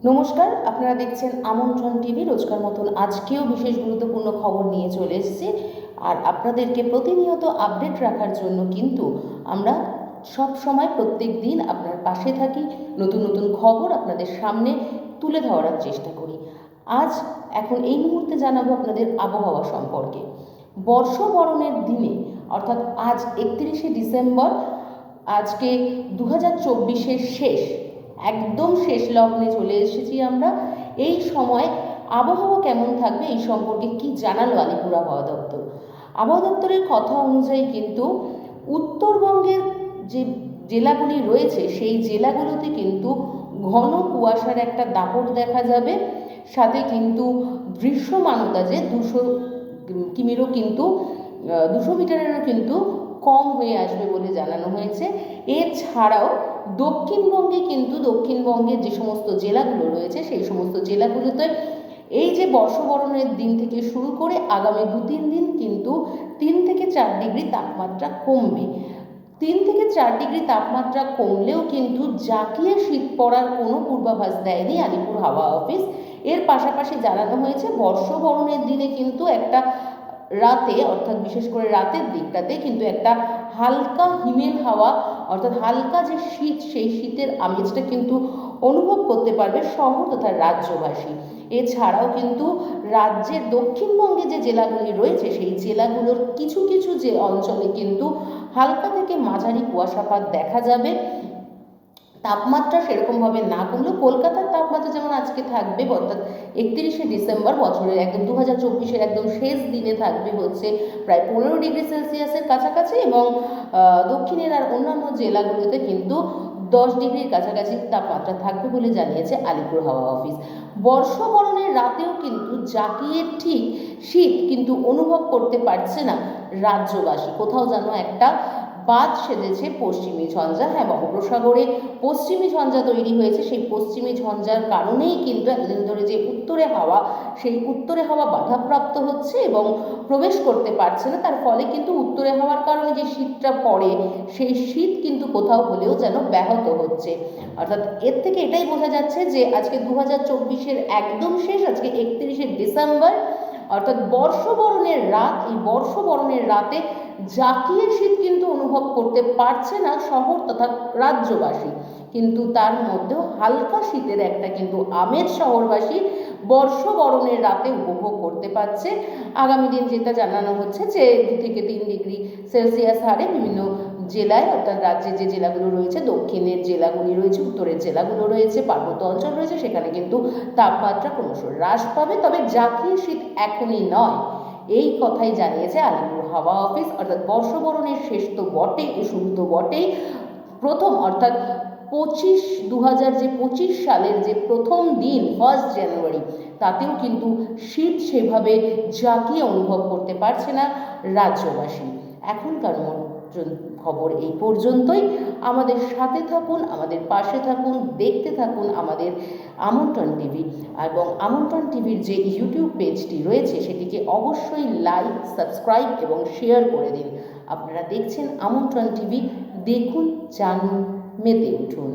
নমস্কার, আপনারা দেখছেন আমন্ত্রণ টিভি। রোজকার মতন আজকেও বিশেষ গুরুত্বপূর্ণ খবর নিয়ে চলে এসেছি। আর আপনাদেরকে প্রতিনিয়ত আপডেট রাখার জন্য কিন্তু আমরা সব সময় প্রত্যেক দিন আপনার পাশে থাকি, নতুন নতুন খবর আপনাদের সামনে তুলে ধরার চেষ্টা করি। এখন এই মুহূর্তে জানাবো আপনাদের আবহাওয়া সম্পর্কে। বর্ষবরণের দিনে অর্থাৎ আজ 31শে ডিসেম্বর, আজকে 2024-এর একদম শেষ লগ্নে চলে এসেছি আমরা। এই সময় আবহাওয়া কেমন থাকবে এই সম্পর্কে কি জানালো আলিপুর আবহাওয়া দপ্তর। আবহাওয়া দপ্তরের কথা অনুযায়ী কিন্তু উত্তরবঙ্গের যে জেলাগুলি রয়েছে সেই জেলাগুলোতে কিন্তু ঘন কুয়াশার একটা দাপট দেখা যাবে। সাথে কিন্তু দৃশ্যমানতা যে 200 কিমিরও কিন্তু 200 মিটারেরও কিন্তু কম হয়ে আসবে বলে জানানো হয়েছে। এছাড়াও দক্ষিণবঙ্গের যে সমস্ত জেলাগুলো রয়েছে সেই সমস্ত জেলাগুলোতে এই যে বর্ষবরণের দিন থেকে শুরু করে আগামী 2-3 দিন কিন্তু 3 থেকে 4 ডিগ্রি তাপমাত্রা কমবে। 3 থেকে 4 ডিগ্রি তাপমাত্রা কমলেও কিন্তু জাঁকিয়ে শীত পড়ার কোনো পূর্বাভাস দেয়নি আলিপুর হাওয়া অফিস। এর পাশাপাশি জানানো হয়েছে বর্ষবরণের দিনে কিন্তু একটা রাতে, অর্থাৎ বিশেষ করে রাতের দিকটাতে কিন্তু একটা হালকা হিমেল হাওয়া, অর্থাৎ হালকা যে শীত, সেই শীতের আমেজটা কিন্তু অনুভব করতে পারবে শহর তথা রাজ্যবাসী। এছাড়াও কিন্তু রাজ্যের দক্ষিণবঙ্গে যে জেলাগুলি রয়েছে সেই জেলাগুলোর কিছু কিছু যে অঞ্চলে কিন্তু হালকা থেকে মাঝারি কুয়াশাপাত দেখা যাবে। তাপমাত্রা সেরকমভাবে না কমলেও কলকাতার তাপমাত্রা যেমন আজকে থাকবে, অর্থাৎ 31শে ডিসেম্বর বছরের একদম 2024-এর একদম শেষ দিনে থাকবে হচ্ছে প্রায় 15 ডিগ্রি সেলসিয়াসের কাছাকাছি, এবং দক্ষিণের আর অন্যান্য জেলাগুলোতে কিন্তু 10 ডিগ্রির কাছাকাছি তাপমাত্রা থাকবে বলে জানিয়েছে আলিপুর হাওয়া অফিস। বর্ষবরণের রাতেও কিন্তু জাঁকিয়ে ঠিক শীত কিন্তু অনুভব করতে পারছে না রাজ্যবাসী। কোথাও যেন একটা বাদ সেজেছে পশ্চিমী ঝঞ্ঝা। বঙ্গোপসাগরে পশ্চিমী ঝঞ্ঝা তৈরি হয়েছে। সেই পশ্চিমী ঝঞ্ঝার কারণেই কিন্তু এতদিন ধরে যে উত্তরে হাওয়া, সেই উত্তরে হাওয়া বাধাপ্রাপ্ত হচ্ছে এবং প্রবেশ করতে পারছে না। তার ফলে কিন্তু উত্তরে হাওয়ার কারণে যে শীতটা পড়ে সেই শীত কিন্তু কোথাও হলেও যেন ব্যাহত হচ্ছে। অর্থাৎ এর থেকে এটাই বোঝা যাচ্ছে যে আজকে 2024-এর একদম শেষ, আজকে 31শে ডিসেম্বর, অর্থাৎ বর্ষবরণের রাত। এই বর্ষবরণের রাতে জাঁকিয়ে শীত কিন্তু অনুভব করতে পারছে না শহর তথা রাজ্যবাসী, কিন্তু তার মধ্যেও হালকা শীতের একটা কিন্তু আমেজ শহরবাসী বর্ষবরণের রাতে উপভোগ করতে পারছে। আগামী দিন যেটা জানানো হচ্ছে যে 2 থেকে 3 ডিগ্রি সেলসিয়াস হারে বিভিন্ন জেলায়, অর্থাৎ রাজ্যের যে জেলাগুলো রয়েছে, দক্ষিণের জেলাগুলি রয়েছে, উত্তরের জেলাগুলো রয়েছে, পার্বত্য অঞ্চল রয়েছে, সেখানে কিন্তু তাপমাত্রা ক্রমশ হ্রাস পাবে। তবে জাঁকিয়ে শীত এখনই নয়, এই কথাই জানিয়েছে আলিপুর হাওয়া অফিস। অর্থাৎ বর্ষবরণের শেষ তো বটেই, শুরু তো বটেই, প্রথম অর্থাৎ 2025 সালের যে প্রথম দিন 1 জানুয়ারি, তাতেও কিন্তু শীত সেভাবে জাঁকিয়ে অনুভব করতে পারছে না রাজ্যবাসী। এখনকার খবর এই পর্যন্তই। আমাদের সাথে থাকুন, আমাদের পাশে থাকুন, দেখতে থাকুন আমাদের আমন্ত্রণ টিভি, এবং আমন্ত্রণ টিভির যে ইউটিউব পেজটি রয়েছে সেটিকে অবশ্যই লাইক, সাবস্ক্রাইব এবং শেয়ার করে দিন। আপনারা দেখছেন আমন্ত্রণ টিভি। দেখুন, জানুন, মেতে উঠুন।